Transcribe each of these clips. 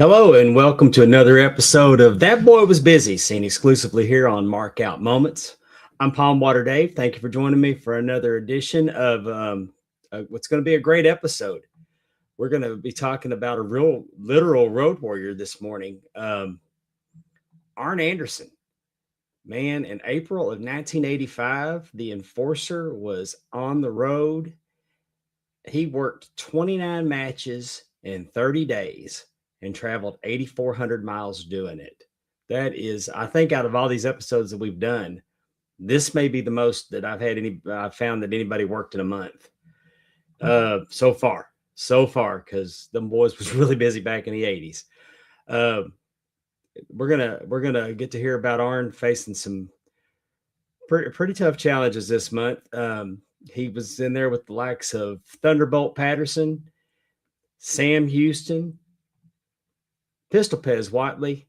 Hello and welcome to another episode of That Boy Was Busy, seen exclusively here on Mark Out Moments. I'm Pondwater Dave. Thank you for joining me for another edition of what's going to be a great episode. We're going to be talking about a real literal road warrior this morning, Arn Anderson. Man, in April of 1985, the Enforcer was on the road. He worked 29 matches in 30 days and traveled 8,400 miles doing it. That is, I think, out of all these episodes that we've done, this may be the most that I've found that anybody worked in a month so far, because them boys was really busy back in the 80s. We're gonna get to hear about Arn facing some pretty tough challenges this month. He was in there with the likes of Thunderbolt Patterson, Sam Houston, Pistol Pez Watley,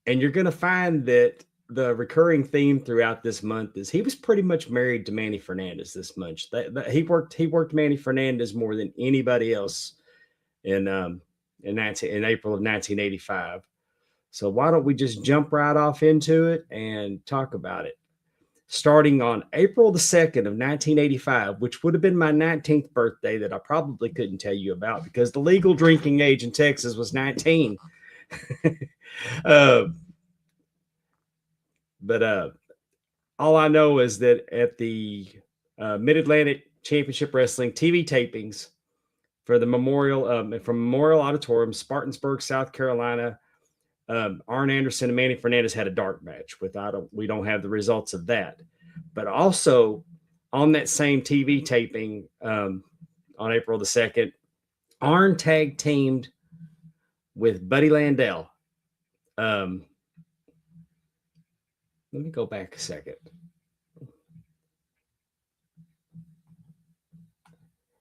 and you're going to find that the recurring theme throughout this month is he was pretty much married to Manny Fernandez this month. He worked Manny Fernandez more than anybody else in April of 1985. So why don't we just jump right off into it and talk about it? Starting on April the 2nd of 1985, which would have been my 19th birthday that I probably couldn't tell you about because the legal drinking age in Texas was 19. But all I know is that at the Mid-Atlantic Championship Wrestling TV tapings for the from Memorial Auditorium, Spartansburg, South Carolina, Arn Anderson and Manny Fernandez had a dark match. We don't have the results of that. But also on that same TV taping on April the 2nd, Arn tag teamed with Buddy Landell. Let me go back a second.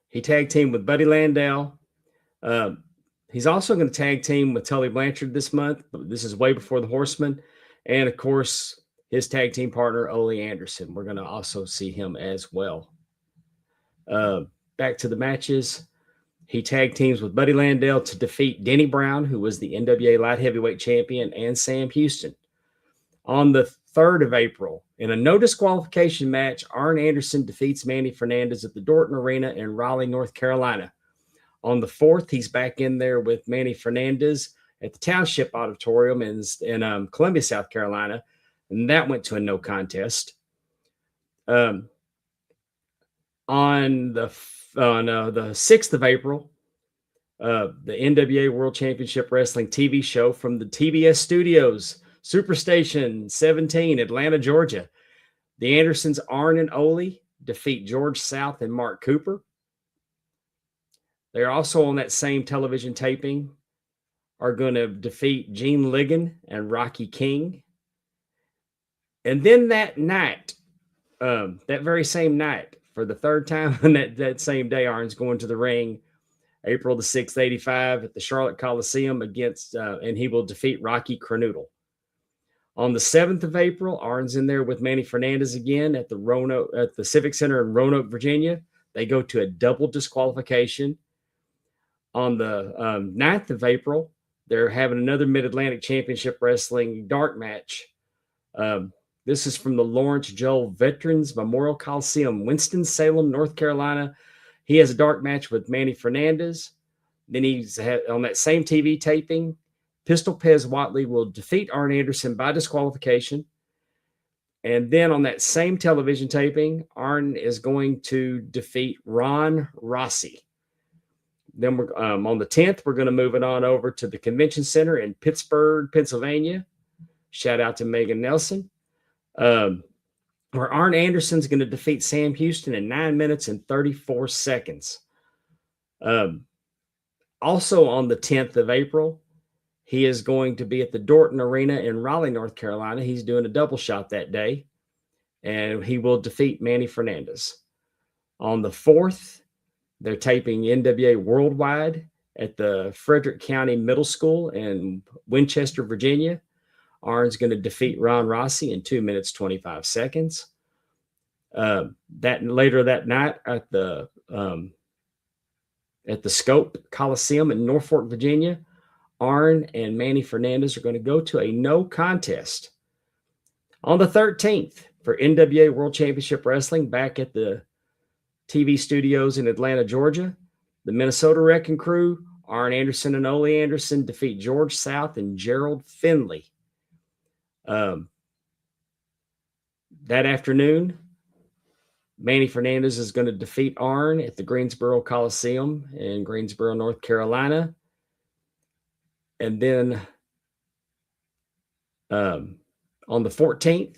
He tag teamed with Buddy Landell. He's also going to tag team with Tully Blanchard this month. This is way before the Horsemen. And, of course, his tag team partner, Ole Anderson. We're going to also see him as well. Back to the matches. He tag teams with Buddy Landell to defeat Denny Brown, who was the NWA Light Heavyweight Champion, and Sam Houston. On the 3rd of April, in a no disqualification match, Arn Anderson defeats Manny Fernandez at the Dorton Arena in Raleigh, North Carolina. On the 4th, he's back in there with Manny Fernandez at the Township Auditorium in Columbia, South Carolina, and that went to a no contest. On the 6th of April, the NWA World Championship Wrestling TV show from the TBS Studios, Superstation 17, Atlanta, Georgia. The Andersons, Arn and Ole, defeat George South and Mark Cooper. They're also on that same television taping are going to defeat Gene Ligon and Rocky King. And then that night, that very same night, for the third time on that same day, Arn's going to the ring, April the 6th, 85 at the Charlotte Coliseum and he will defeat Rocky Cronoodle. On the 7th of April, Arn's in there with Manny Fernandez again at the Civic Center in Roanoke, Virginia. They go to a double disqualification. On the 9th of April, they're having another Mid-Atlantic Championship Wrestling dark match. This is from the Lawrence Joel Veterans Memorial Coliseum, Winston-Salem, North Carolina. He has a dark match with Manny Fernandez. Then on that same TV taping, Pistol Pez Watley will defeat Arn Anderson by disqualification. And then on that same television taping, Arn is going to defeat Ron Rossi. Then we're on the 10th, we're going to move it on over to the Convention Center in Pittsburgh, Pennsylvania. Shout out to Megan Nelson. Where Arn Anderson's going to defeat Sam Houston in 9 minutes and 34 seconds. Also on the 10th of April, he is going to be at the Dorton Arena in Raleigh, North Carolina. He's doing a double shot that day, and he will defeat Manny Fernandez. On the 4th, they're taping NWA Worldwide at the Frederick County Middle School in Winchester, Virginia. Arn's going to defeat Ron Rossi in 2 minutes, 25 seconds. Later that night at the Scope Coliseum in Norfolk, Virginia, Arn and Manny Fernandez are going to go to a no contest. On the 13th, for NWA World Championship Wrestling back at the TV studios in Atlanta, Georgia, the Minnesota Wrecking Crew, Arn Anderson and Ole Anderson, defeat George South and Gerald Finley. That afternoon, Manny Fernandez is going to defeat Arn at the Greensboro Coliseum in Greensboro, North Carolina. And then on the 14th,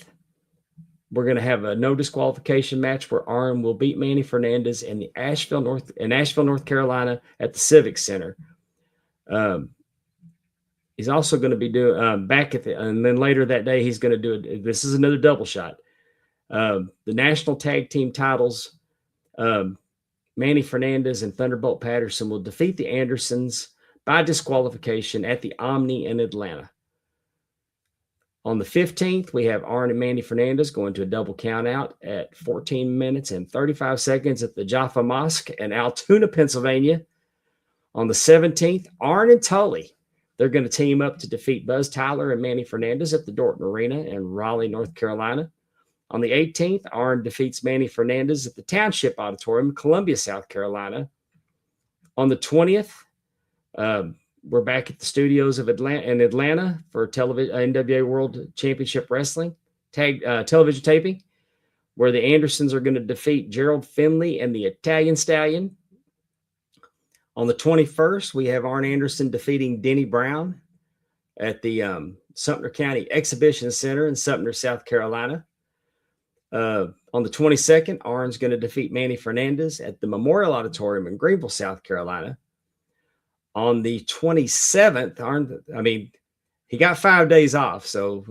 we're going to have a no disqualification match where Arn will beat Manny Fernandez in Asheville, North Carolina at the Civic Center. He's also going to be doing and then later that day, he's going to do this is another double shot. The national tag team titles, Manny Fernandez and Thunderbolt Patterson will defeat the Andersons by disqualification at the Omni in Atlanta. On the 15th, we have Arn and Manny Fernandez going to a double count out at 14 minutes and 35 seconds at the Jaffa Mosque in Altoona, Pennsylvania. On the 17th, Arn and Tully, they're going to team up to defeat Buzz Tyler and Manny Fernandez at the Dorton Arena in Raleigh, North Carolina. On the 18th, Arn defeats Manny Fernandez at the Township Auditorium in Columbia, South Carolina. On the 20th, we're back at the studios of Atlanta for NWA World Championship Wrestling television taping, where the Andersons are going to defeat Gerald Finley and the Italian Stallion. On the 21st, we have Arn Anderson defeating Denny Brown at the Sumter County Exhibition Center in Sumter, South Carolina. On the 22nd, Arn's going to defeat Manny Fernandez at the Memorial Auditorium in Greenville, South Carolina. On the 27th, he got 5 days off, so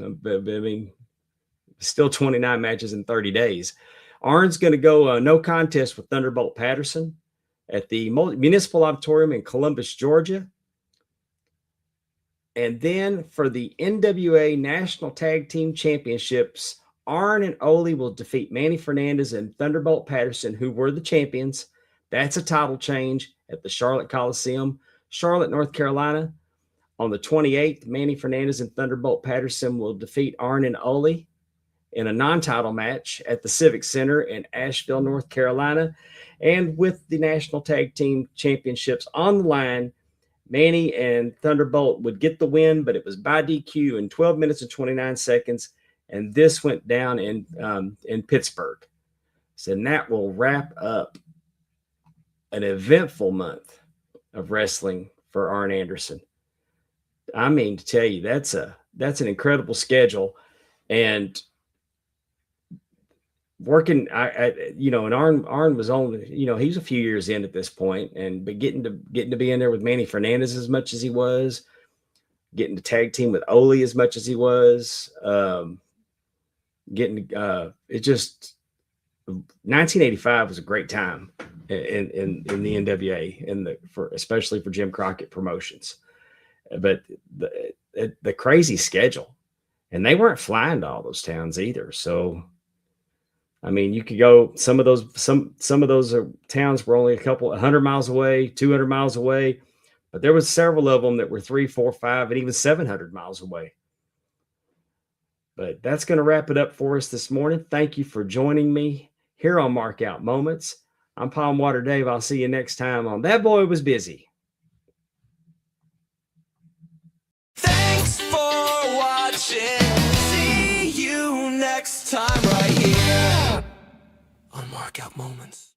still 29 matches in 30 days. Arn's going to go no contest with Thunderbolt Patterson at the Municipal Auditorium in Columbus, Georgia. And then for the NWA National Tag Team Championships, Arn and Ole will defeat Manny Fernandez and Thunderbolt Patterson, who were the champions. That's a title change at the Charlotte Coliseum, Charlotte, North Carolina. On the 28th, Manny Fernandez and Thunderbolt Patterson will defeat Arn and Ole in a non-title match at the Civic Center in Asheville, North Carolina. And with the National Tag Team Championships on the line, Manny and Thunderbolt would get the win, but it was by DQ in 12 minutes and 29 seconds. And this went down in Pittsburgh. So that will wrap up an eventful month of wrestling for Arn Anderson. I mean, to tell you, that's an incredible schedule. And working, and Arn was only, he's a few years in at this point, but getting to be in there with Manny Fernandez as much as he was, getting to tag team with Ole as much as he was, 1985 was a great time in the NWA especially for Jim Crockett Promotions. But the crazy schedule, and they weren't flying to all those towns either. So, you could go, some of those towns were only 100 miles away, 200 miles away, but there was several of them that were 300, 400, 500, and even 700 miles away. But that's going to wrap it up for us this morning. Thank you for joining me here on Mark Out Moments. I'm Pondwater Dave. I'll see you next time on That Boy Was Busy. Thanks for watching. See you next time right here on Mark Out Moments.